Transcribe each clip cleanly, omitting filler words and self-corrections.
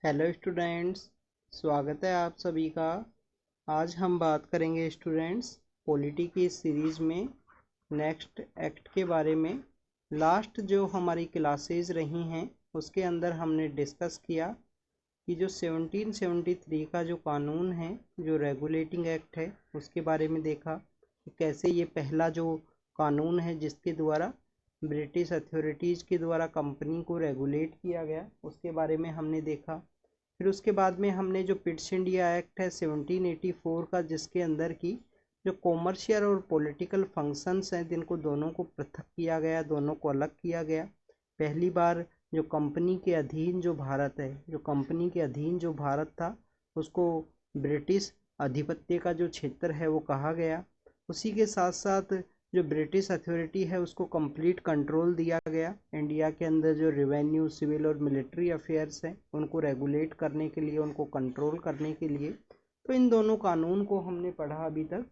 Hello students, स्वागत है आप सभी का। आज हम बात करेंगे स्टूडेंट्स पॉलिटी की सीरीज़ में नेक्स्ट एक्ट के बारे में। लास्ट जो हमारी क्लासेस रही हैं उसके अंदर हमने डिस्कस किया कि जो 1773 का जो कानून है, जो रेगुलेटिंग एक्ट है, उसके बारे में देखा कि कैसे ये पहला जो कानून है जिसके द्वारा ब्रिटिश अथॉरिटीज़ के द्वारा कंपनी को रेगुलेट किया गया, उसके बारे में हमने देखा। फिर उसके बाद में हमने जो पिट्स इंडिया एक्ट है 1784 का, जिसके अंदर की जो कॉमर्शियल और पॉलिटिकल फंक्शंस हैं जिनको दोनों को पृथक किया गया, दोनों को अलग किया गया। पहली बार जो कंपनी के अधीन जो भारत है, जो कंपनी के अधीन जो भारत था, उसको ब्रिटिश आधिपत्य का जो क्षेत्र है वो कहा गया। उसी के साथ साथ जो ब्रिटिश अथॉरिटी है उसको कंप्लीट कंट्रोल दिया गया। इंडिया के अंदर जो रेवेन्यू, सिविल और मिलिट्री अफेयर्स हैं उनको रेगुलेट करने के लिए, उनको कंट्रोल करने के लिए। तो इन दोनों कानून को हमने पढ़ा अभी तक।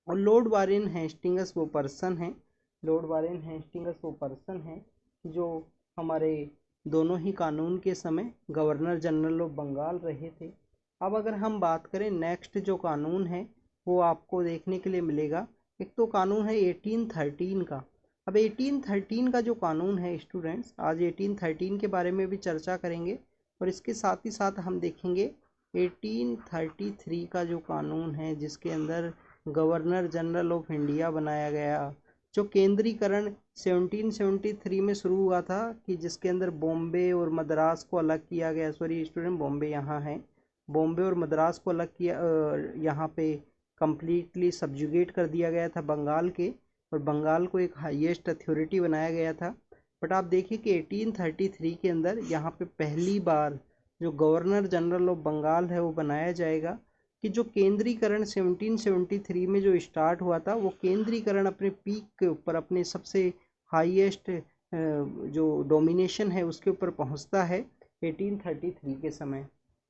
और लॉर्ड वारेन हेस्टिंग्स वो पर्सन हैं, लॉर्ड वारेन हेस्टिंग्स वो पर्सन हैं जो हमारे दोनों ही कानून के समय गवर्नर जनरल ऑफ बंगाल रहे थे। अब अगर हम बात करें नेक्स्ट जो कानून है वो आपको देखने के लिए मिलेगा। एक तो कानून है 1813 का। अब 1813 का जो कानून है स्टूडेंट्स, आज 1813 के बारे में भी चर्चा करेंगे और इसके साथ ही साथ हम देखेंगे 1833 का जो कानून है जिसके अंदर गवर्नर जनरल ऑफ इंडिया बनाया गया। जो केंद्रीकरण 1773 में शुरू हुआ था कि जिसके अंदर बॉम्बे और मद्रास को अलग किया गया। सॉरी स्टूडेंट, बॉम्बे यहाँ है। बॉम्बे और मद्रास को अलग किया, यहाँ पे कंप्लीटली सब्जुगेट कर दिया गया था बंगाल के, और बंगाल को एक हाईएस्ट अथॉरिटी बनाया गया था। बट आप देखिए कि 1833 के अंदर यहाँ पे पहली बार जो गवर्नर जनरल ऑफ बंगाल है वो बनाया जाएगा। कि जो केंद्रीकरण 1773 में जो स्टार्ट हुआ था, वो केंद्रीकरण अपने पीक के ऊपर, अपने सबसे हाईएस्ट जो डोमिनेशन है उसके ऊपर पहुंचता है 1833 के समय।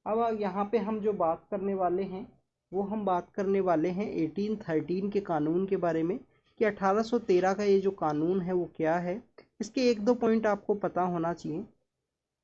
अब यहाँ पे हम जो बात करने वाले हैं वो हम बात करने वाले हैं 1813 के कानून के बारे में कि 1813 का ये जो कानून है वो क्या है। इसके एक दो पॉइंट आपको पता होना चाहिए।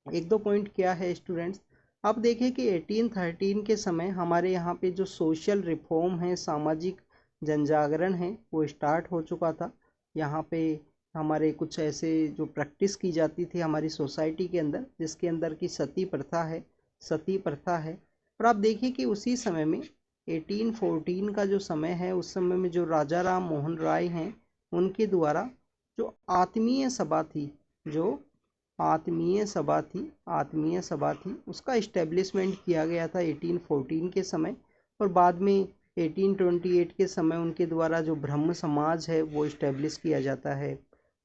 एक दो पॉइंट क्या है स्टूडेंट्स, आप देखिए कि 1813 के समय हमारे यहाँ पे जो सोशल रिफॉर्म है, सामाजिक जनजागरण है, वो स्टार्ट हो चुका था। यहाँ पे हमारे कुछ ऐसे जो प्रैक्टिस की जाती थी हमारी सोसाइटी के अंदर, जिसके अंदर की सती प्रथा है, सती प्रथा है। और आप देखिए कि उसी समय में 1814 का जो समय है, उस समय में जो राजा राम मोहन राय हैं उनके द्वारा जो आत्मीय सभा थी, जो आत्मीय सभा थी, उसका इस्टेब्लिशमेंट किया गया था 1814 के समय। और बाद में 1828 के समय उनके द्वारा जो ब्रह्म समाज है वो इस्टेब्लिश किया जाता है।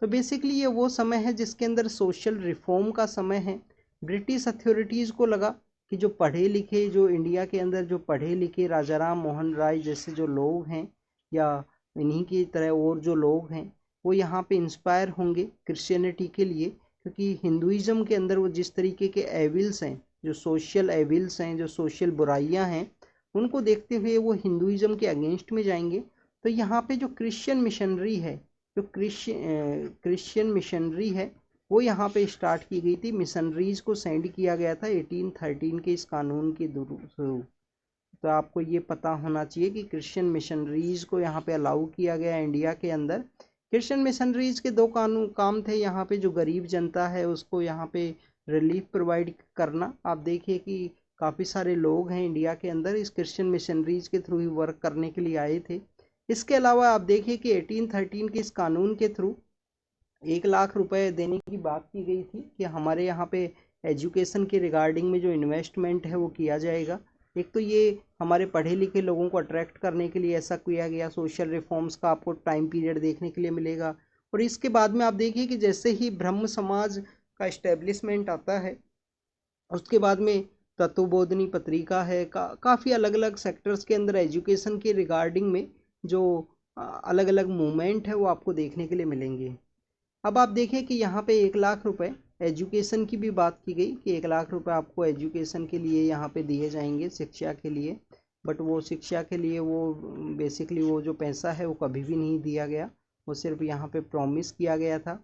तो बेसिकली ये वो समय है जिसके अंदर सोशल रिफॉर्म का समय है। ब्रिटिश अथॉरिटीज़ को लगा कि जो पढ़े लिखे, जो इंडिया के अंदर जो पढ़े लिखे राजा राम मोहन राय जैसे जो लोग हैं, या इन्हीं की तरह और जो लोग हैं, वो यहाँ पे इंस्पायर होंगे क्रिश्चियनिटी के लिए। क्योंकि हिंदुइज्म के अंदर वो जिस तरीके के एविल्स हैं, जो सोशल एविल्स हैं, जो सोशल बुराइयां हैं, उनको देखते हुए वो हिंदुइज्म के अगेंस्ट में जाएंगे। तो यहाँ पे जो क्रिश्चियन मिशनरी है, जो क्रिश्चियन मिशनरी है, वो यहाँ पे स्टार्ट की गई थी। मिशनरीज को सेंड किया गया था 1813 के इस कानून के थ्रू। तो आपको ये पता होना चाहिए कि क्रिश्चियन मिशनरीज को यहाँ पे अलाउ किया गया इंडिया के अंदर। क्रिश्चियन मिशनरीज के दो कानून काम थे यहाँ पे, जो गरीब जनता है उसको यहाँ पे रिलीफ प्रोवाइड करना। आप देखिए कि काफ़ी सारे लोग हैं इंडिया के अंदर इस क्रिश्चियन मिशनरीज के थ्रू ही वर्क करने के लिए आए थे। इसके अलावा आप देखिए कि 1813 के इस कानून के थ्रू 1 लाख रुपए देने की बात की गई थी कि हमारे यहाँ पे एजुकेशन के रिगार्डिंग में जो इन्वेस्टमेंट है वो किया जाएगा। एक तो ये हमारे पढ़े लिखे लोगों को अट्रैक्ट करने के लिए ऐसा किया गया। सोशल रिफॉर्म्स का आपको टाइम पीरियड देखने के लिए मिलेगा। और इसके बाद में आप देखिए कि जैसे ही ब्रह्म समाज का इस्टेब्लिशमेंट आता है, उसके बाद में तत्वबोधिनी पत्रिका है, काफ़ी अलग अलग सेक्टर्स के अंदर एजुकेशन के रिगार्डिंग में जो अलग अलग मूवमेंट है वो आपको देखने के लिए मिलेंगे। अब आप देखिए कि यहाँ पे 1 लाख रुपए एजुकेशन की भी बात की गई कि 1 लाख रुपए आपको एजुकेशन के लिए यहाँ पे दिए जाएंगे, शिक्षा के लिए। बट वो शिक्षा के लिए वो बेसिकली वो जो पैसा है वो कभी भी नहीं दिया गया, वो सिर्फ यहाँ पे प्रॉमिस किया गया था।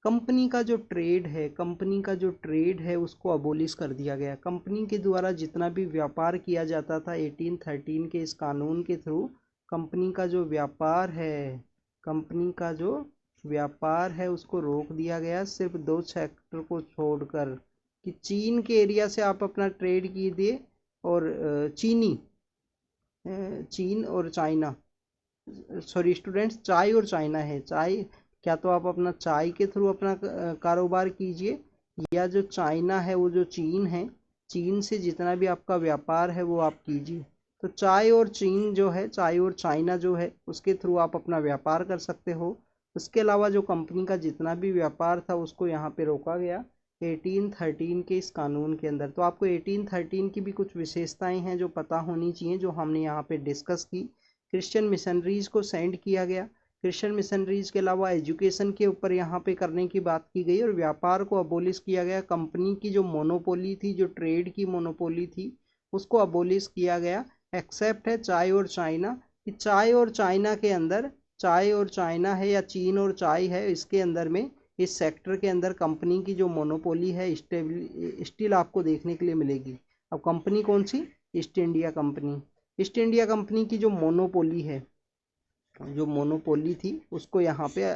कंपनी का जो ट्रेड है उसको अबोलिश कर दिया गया। कंपनी के द्वारा जितना भी व्यापार किया जाता था 1813 के इस कानून के थ्रू कंपनी का जो व्यापार है उसको रोक दिया गया, सिर्फ 2 सेक्टर को छोड़कर कि चीन के एरिया से आप अपना ट्रेड कीजिए और चीन और चाइना, सॉरी स्टूडेंट्स, चाय और चाइना है। चाय क्या तो आप अपना चाय के थ्रू अपना कारोबार कीजिए, या जो चाइना है वो जो चीन है, चीन से जितना भी आपका व्यापार है वो आप कीजिए। तो चाय और चाइना जो है उसके थ्रू आप अपना व्यापार कर सकते हो। उसके अलावा जो कंपनी का जितना भी व्यापार था उसको यहाँ पे रोका गया 1813 के इस कानून के अंदर। तो आपको 1813 की भी कुछ विशेषताएं हैं जो पता होनी चाहिए, जो हमने यहाँ पे डिस्कस की। क्रिश्चियन मिशनरीज को सेंड किया गया। क्रिश्चियन मिशनरीज के अलावा एजुकेशन के ऊपर यहाँ पे करने की बात की गई और व्यापार को अबोलिश किया गया। कंपनी की जो मोनोपोली थी, जो ट्रेड की मोनोपोली थी, उसको अबोलिश किया गया। एक्सेप्ट है चाय और चाइना, कि चाय और चाइना के अंदर, चाय और चाइना है या चीन और चाय है, इसके अंदर में इस सेक्टर के अंदर कंपनी की जो मोनोपोली है स्टिल आपको देखने के लिए मिलेगी। अब कंपनी कौन सी? East India Company. East India Company की जो मोनोपोली थी उसको यहाँ पे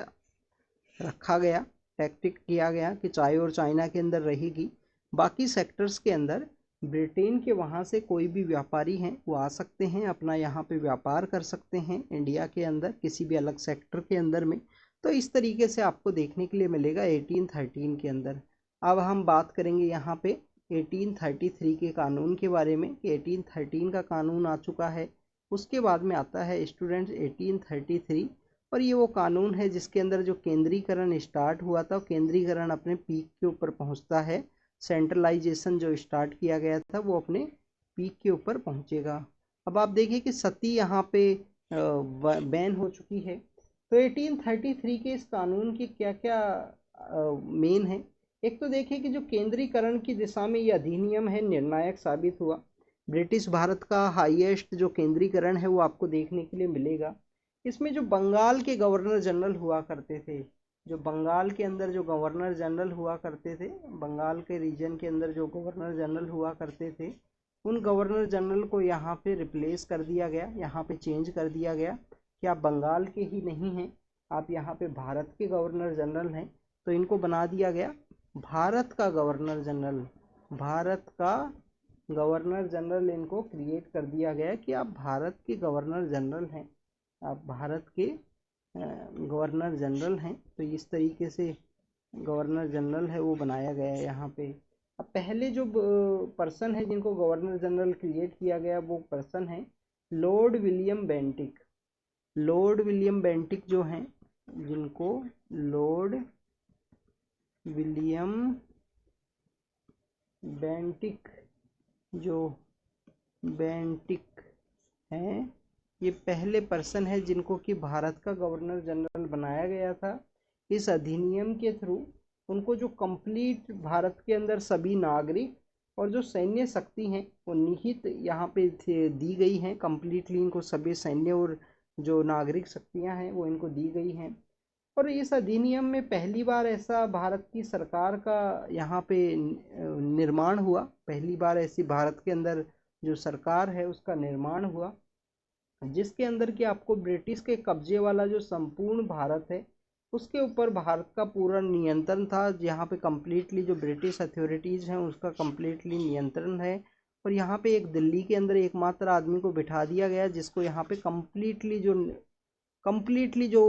रखा गया, टैक्टिक किया गया कि चाय और चाइना के अंदर रहेगी। बाकी सेक्टर्स के अंदर ब्रिटेन के वहाँ से कोई भी व्यापारी हैं वो आ सकते हैं, अपना यहाँ पे व्यापार कर सकते हैं इंडिया के अंदर किसी भी अलग सेक्टर के अंदर में। तो इस तरीके से आपको देखने के लिए मिलेगा 1813 के अंदर। अब हम बात करेंगे यहाँ पे 1833 के कानून के बारे में कि 1813 का कानून आ चुका है। उसके बाद में आता है स्टूडेंट्स 1833, और ये वो कानून है जिसके अंदर जो केंद्रीकरण स्टार्ट हुआ था, केंद्रीकरण अपने पीक के ऊपर पहुंचता है। सेंट्रलाइजेशन जो स्टार्ट किया गया था वो अपने पीक के ऊपर पहुंचेगा। अब आप देखिए कि सती यहाँ पे बैन हो चुकी है। तो 1833 के इस कानून की क्या क्या मेन है। एक तो देखिए कि जो केंद्रीकरण की दिशा में ये अधिनियम है निर्णायक साबित हुआ। ब्रिटिश भारत का हाईएस्ट जो केंद्रीकरण है वो आपको देखने के लिए मिलेगा। इसमें जो बंगाल के गवर्नर जनरल हुआ करते थे, जो बंगाल के अंदर जो गवर्नर जनरल हुआ करते थे, बंगाल के रीजन के अंदर जो गवर्नर जनरल हुआ करते थे, उन गवर्नर जनरल को यहाँ पे रिप्लेस कर दिया गया, यहाँ पे चेंज कर दिया गया कि आप बंगाल के ही नहीं हैं, आप यहाँ पे भारत के गवर्नर जनरल हैं। तो इनको बना दिया गया भारत का गवर्नर जनरल। भारत का गवर्नर जनरल इनको क्रिएट कर दिया गया कि आप भारत के गवर्नर जनरल हैं, आप भारत के गवर्नर जनरल हैं। तो इस तरीके से गवर्नर जनरल है वो बनाया गया है यहाँ पे। अब पहले जो पर्सन है जिनको गवर्नर जनरल क्रिएट किया गया वो पर्सन है Lord William Bentinck. Lord William Bentinck जो हैं, जिनको लॉर्ड विलियम बेंटिक हैं, ये पहले पर्सन है जिनको कि भारत का गवर्नर जनरल बनाया गया था। इस अधिनियम के थ्रू उनको जो कंप्लीट भारत के अंदर सभी नागरिक और जो सैन्य शक्ति हैं वो निहित यहाँ पे दी गई हैं। कंप्लीटली इनको सभी सैन्य और जो नागरिक शक्तियाँ हैं वो इनको दी गई हैं। और इस अधिनियम में पहली बार ऐसा भारत की सरकार का यहाँ पे निर्माण हुआ। पहली बार ऐसी भारत के अंदर जो सरकार है उसका निर्माण हुआ, जिसके अंदर कि आपको ब्रिटिश के कब्जे वाला जो संपूर्ण भारत है उसके ऊपर भारत का पूरा नियंत्रण था। यहाँ पे कम्प्लीटली जो ब्रिटिश अथॉरिटीज़ हैं उसका कम्प्लीटली नियंत्रण है। और यहाँ पे एक दिल्ली के अंदर एकमात्र आदमी को बिठा दिया गया जिसको यहाँ पे कम्प्लीटली जो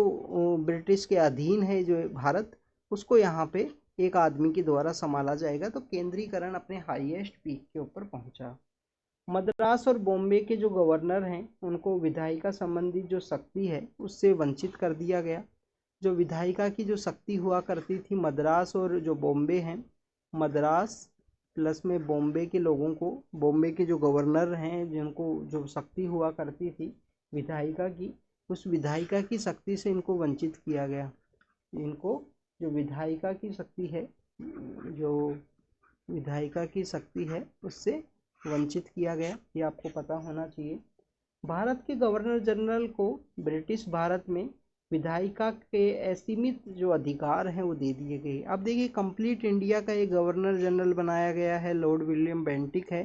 ब्रिटिश के अधीन है जो भारत, उसको यहाँ पे एक आदमी के द्वारा संभाला जाएगा। तो केंद्रीकरण अपने हाईएस्ट पीक के ऊपर पहुंचा। मद्रास और बॉम्बे के जो गवर्नर हैं उनको विधायिका संबंधी जो शक्ति है उससे वंचित कर दिया गया। जो विधायिका की जो शक्ति हुआ करती थी मद्रास और जो बॉम्बे हैं, मद्रास प्लस में बॉम्बे के लोगों को, बॉम्बे के जो गवर्नर हैं जिनको जो शक्ति हुआ करती थी विधायिका की, उस विधायिका की शक्ति से इनको वंचित किया गया। इनको जो विधायिका की शक्ति है, जो विधायिका की शक्ति है उससे वंचित किया गया, ये आपको पता होना चाहिए। भारत के गवर्नर जनरल को ब्रिटिश भारत में विधायिका के असीमित जो अधिकार हैं वो दे दिए गए। अब देखिए कंप्लीट इंडिया का एक गवर्नर जनरल बनाया गया है, लॉर्ड विलियम बेंटिक है।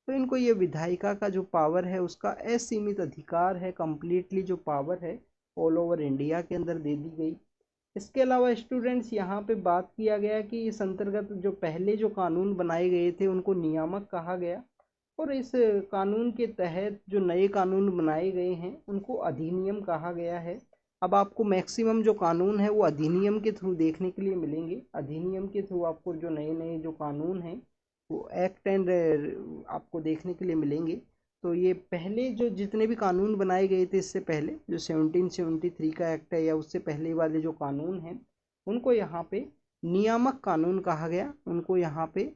तो इनको ये विधायिका का जो पावर है उसका असीमित अधिकार है, कंप्लीटली जो पावर है ऑल ओवर इंडिया के अंदर दे दी गई। इसके अलावा स्टूडेंट्स यहाँ पे बात किया गया कि इस अंतर्गत जो पहले जो कानून बनाए गए थे उनको नियामक कहा गया, और इस कानून के तहत जो नए कानून बनाए गए हैं उनको अधिनियम कहा गया है। अब आपको मैक्सिमम जो कानून है वो अधिनियम के थ्रू देखने के लिए मिलेंगे। अधिनियम के थ्रू आपको जो नए नए जो कानून हैं वो एक्ट एंड आपको देखने के लिए मिलेंगे। तो ये पहले जो जितने भी कानून बनाए गए थे इससे पहले, जो 1773 का एक्ट है या उससे पहले वाले जो कानून हैं उनको यहाँ पे नियामक कानून कहा गया। उनको यहाँ पे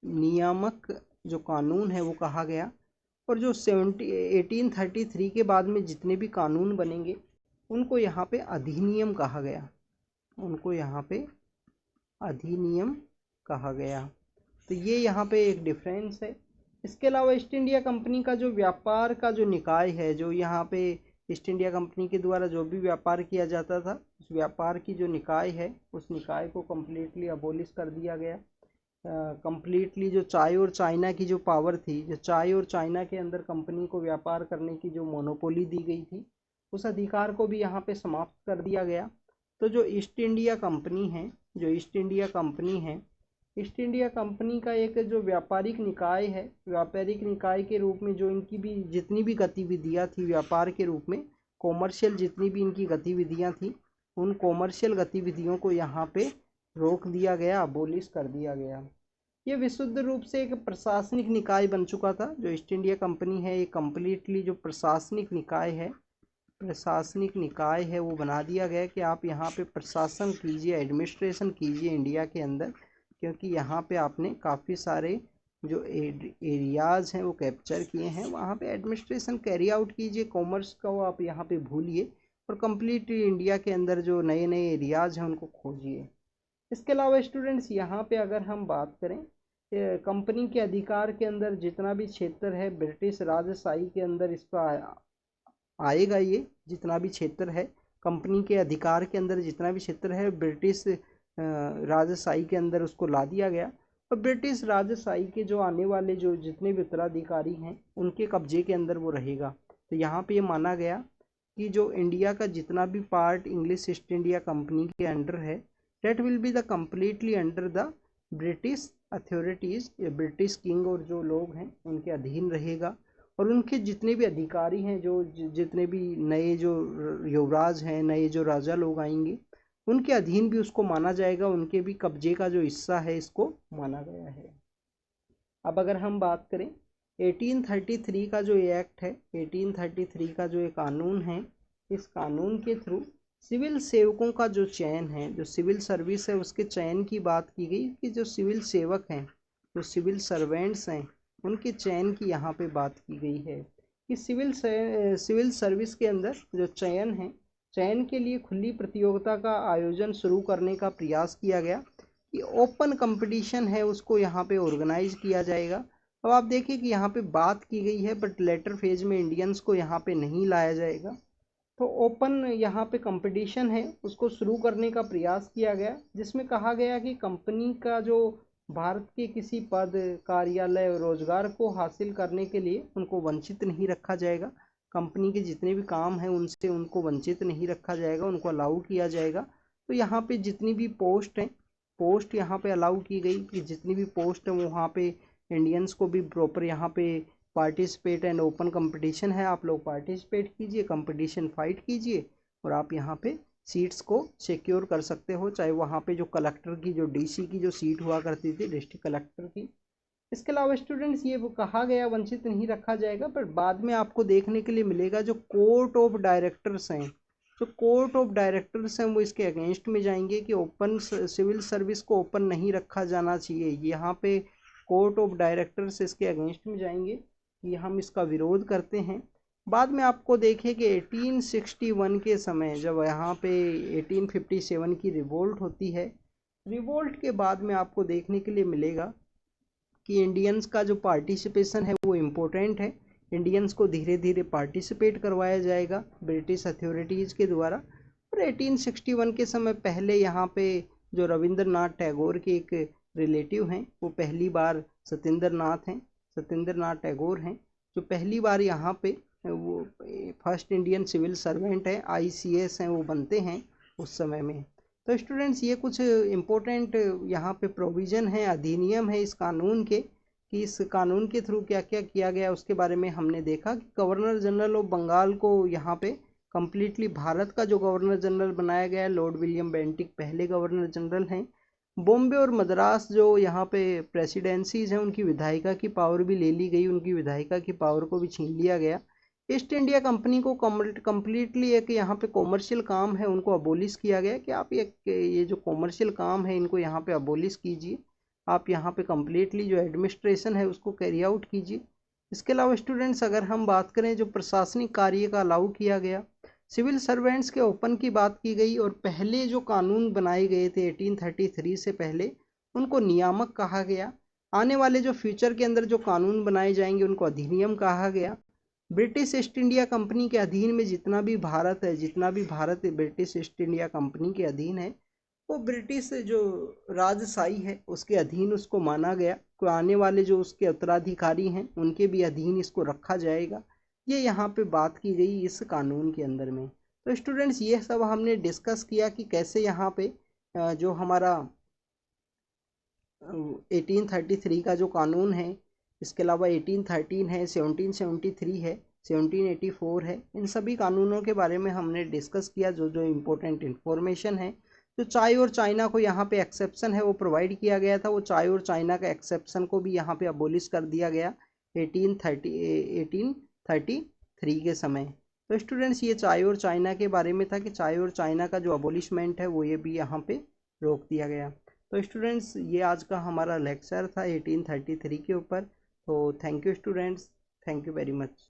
नियामक जो कानून है वो कहा गया। और जो 1833 के बाद में जितने भी कानून बनेंगे उनको यहाँ पे अधिनियम कहा गया, उनको यहाँ पे अधिनियम कहा गया। तो ये यहाँ पे एक डिफरेंस है। इसके अलावा ईस्ट इंडिया कंपनी का जो व्यापार का जो निकाय है, जो यहाँ पे ईस्ट इंडिया कंपनी के द्वारा जो भी व्यापार किया जाता था उस व्यापार की जो निकाय है उस निकाय को कम्प्लीटली अबोलिश कर दिया गया। कम्प्लीटली जो चाय और चाइना की जो पावर थी, जो चाय और चाइना के अंदर कंपनी को व्यापार करने की जो मोनोपोली दी गई थी उस अधिकार को भी यहाँ पे समाप्त कर दिया गया। तो जो ईस्ट इंडिया कंपनी है, जो ईस्ट इंडिया कंपनी है, ईस्ट इंडिया कंपनी का एक जो व्यापारिक निकाय है, व्यापारिक निकाय के रूप में जो इनकी भी जितनी भी गतिविधियाँ थी व्यापार के रूप में, कॉमर्शियल जितनी भी इनकी गतिविधियाँ थी उन कॉमर्शियल गतिविधियों को यहाँ पे रोक दिया गया, अबोलिश कर दिया गया। ये विशुद्ध रूप से एक प्रशासनिक निकाय बन चुका था। जो ईस्ट इंडिया कंपनी है ये कम्प्लीटली जो प्रशासनिक निकाय है, प्रशासनिक निकाय है वो बना दिया गया कि आप यहाँ पे प्रशासन कीजिए, एडमिनिस्ट्रेशन कीजिए इंडिया के अंदर, क्योंकि यहाँ पे आपने काफ़ी सारे जो एरियाज़ हैं वो कैप्चर किए हैं, वहाँ पे एडमिनिस्ट्रेशन कैरी आउट कीजिए, कॉमर्स का वो आप यहाँ पे भूलिए और कम्प्लीटली इंडिया के अंदर जो नए नए एरियाज़ हैं उनको खोजिए। इसके अलावा स्टूडेंट्स यहाँ पे अगर हम बात करें कंपनी के अधिकार के अंदर जितना भी क्षेत्र है ब्रिटिश राजशाही के अंदर इसका आएगा। ये जितना भी क्षेत्र है कंपनी के अधिकार के अंदर जितना भी क्षेत्र है ब्रिटिश राजशाही के अंदर उसको ला दिया गया, और ब्रिटिश राजशाही के जो आने वाले जो जितने भी उत्तराधिकारी हैं उनके कब्जे के अंदर वो रहेगा। तो यहाँ पे ये माना गया कि जो इंडिया का जितना भी part English East India company के अंडर है that will be the completely under the British authorities, British king और जो लोग हैं उनके अधीन रहेगा। और उनके जितने भी अधिकारी हैं, जो जितने भी नए जो युवराज हैं, नए जो राजा लोग आएंगे उनके अधीन भी उसको माना जाएगा, उनके भी कब्जे का जो हिस्सा है इसको माना गया है। अब अगर हम बात करें 1833 का जो ये एक्ट है, 1833 का जो ये कानून है, इस कानून के थ्रू सिविल सेवकों का जो चयन है, जो सिविल सर्विस है उसके चयन की बात की गई कि जो सिविल सेवक हैं, जो सिविल सर्वेंट्स हैं उनके चयन की यहाँ पे बात की गई है कि सिविल सर्विस के अंदर जो चयन है, चयन के लिए खुली प्रतियोगिता का आयोजन शुरू करने का प्रयास किया गया कि ओपन कंपटीशन है उसको यहाँ पे ऑर्गेनाइज किया जाएगा। अब आप देखिए कि यहाँ पे बात की गई है बट लेटर फेज में इंडियंस को यहाँ पे नहीं लाया जाएगा। तो ओपन यहाँ पे कंपटीशन है उसको शुरू करने का प्रयास किया गया, जिसमें कहा गया कि कंपनी का जो भारत के किसी पद, कार्यालय, रोजगार को हासिल करने के लिए उनको वंचित नहीं रखा जाएगा। कंपनी के जितने भी काम हैं उनसे उनको वंचित नहीं रखा जाएगा, उनको अलाउ किया जाएगा। तो यहाँ पे जितनी भी पोस्ट हैं, पोस्ट यहाँ पे अलाउ की गई कि जितनी भी पोस्ट है वहाँ पे इंडियंस को भी प्रॉपर यहाँ पे पार्टिसिपेट एंड ओपन कंपटीशन है, आप लोग पार्टिसिपेट कीजिए, कंपटीशन फाइट कीजिए और आप यहाँ पे सीट्स को सिक्योर कर सकते हो, चाहे वहाँ पे जो कलेक्टर की जो डीसी की जो सीट हुआ करती थी, डिस्ट्रिक्ट कलेक्टर की। इसके अलावा स्टूडेंट्स ये वो कहा गया वंचित नहीं रखा जाएगा, पर बाद में आपको देखने के लिए मिलेगा जो कोर्ट ऑफ डायरेक्टर्स हैं, जो कोर्ट ऑफ डायरेक्टर्स हैं वो इसके अगेंस्ट में जाएंगे कि ओपन सिविल सर्विस को ओपन नहीं रखा जाना चाहिए। यहाँ पे कोर्ट ऑफ डायरेक्टर्स इसके अगेंस्ट में जाएंगे कि हम इसका विरोध करते हैं। बाद में आपको देखें कि 1861 के समय जब यहाँ पे 1857 की रिवोल्ट होती है, रिवोल्ट के बाद में आपको देखने के लिए मिलेगा कि इंडियंस का जो पार्टिसिपेशन है वो इम्पोर्टेंट है। इंडियंस को धीरे धीरे पार्टिसिपेट करवाया जाएगा ब्रिटिश अथॉरिटीज़ के द्वारा। और 1861 के समय पहले यहाँ पे जो रविंद्रनाथ टैगोर के एक रिलेटिव हैं, वो पहली बार सत्येंद्र नाथ टैगोर हैं, जो पहली बार यहाँ पे वो फर्स्ट इंडियन सिविल सर्वेंट है, ICS हैं, वो बनते हैं उस समय में। तो स्टूडेंट्स ये कुछ इम्पोर्टेंट यहाँ पे प्रोविज़न है, अधिनियम है इस कानून के, कि इस कानून के थ्रू क्या क्या किया गया उसके बारे में हमने देखा कि गवर्नर जनरल ऑफ बंगाल को यहाँ पे कम्प्लीटली भारत का जो गवर्नर जनरल बनाया गया है, लॉर्ड विलियम बेंटिक पहले गवर्नर जनरल हैं। बॉम्बे और मद्रास जो यहाँ पे प्रेसिडेंसीज हैं, उनकी विधायिका की पावर भी ले ली गई, उनकी विधायिका की पावर को भी छीन लिया गया। ईस्ट इंडिया कंपनी को कम्प्लीटली एक यहाँ पे कॉमर्शियल काम है उनको अबोलिश किया गया कि आप ये जो कॉमर्शियल काम है इनको यहाँ पे अबोलिश कीजिए, आप यहाँ पे कम्प्लीटली जो एडमिनिस्ट्रेशन है उसको कैरी आउट कीजिए। इसके अलावा स्टूडेंट्स अगर हम बात करें जो प्रशासनिक कार्य का अलाउ किया गया, सिविल सर्वेंट्स के ओपन की बात की गई, और पहले जो कानून बनाए गए थे 1833 से पहले उनको नियामक कहा गया। आने वाले जो फ्यूचर के अंदर जो कानून बनाए जाएंगे उनको अधिनियम कहा गया। ब्रिटिश ईस्ट इंडिया कंपनी के अधीन में जितना भी Bharat British east India company के अधीन है, वो ब्रिटिश जो राजशाही है उसके अधीन उसको माना गया। कोई आने वाले जो उसके उत्तराधिकारी हैं उनके भी अधीन इसको रखा जाएगा, ये यहाँ पे बात की गई इस कानून के अंदर में। तो स्टूडेंट्स ये सब हमने डिस्कस किया कि कैसे यहाँ पे जो हमारा 1833 का जो कानून है, इसके अलावा 1813 है, 1773 है, 1784 है, इन सभी कानूनों के बारे में हमने डिस्कस किया। जो जो इम्पोर्टेंट इन्फॉर्मेशन है, जो चाय और चाइना को यहाँ पे एक्सेप्शन है वो प्रोवाइड किया गया था, वो चाय और चाइना का एक्सेप्शन को भी यहाँ पे अबोलिश कर दिया गया 1833 के समय। तो स्टूडेंट्स ये चाय और चाइना के बारे में था कि चाय और चाइना का जो अबोलिशमेंट है वो ये भी यहाँ पे रोक दिया गया। तो स्टूडेंट्स ये आज का हमारा लेक्चर था 1833 के ऊपर। तो thank you students, thank you very much.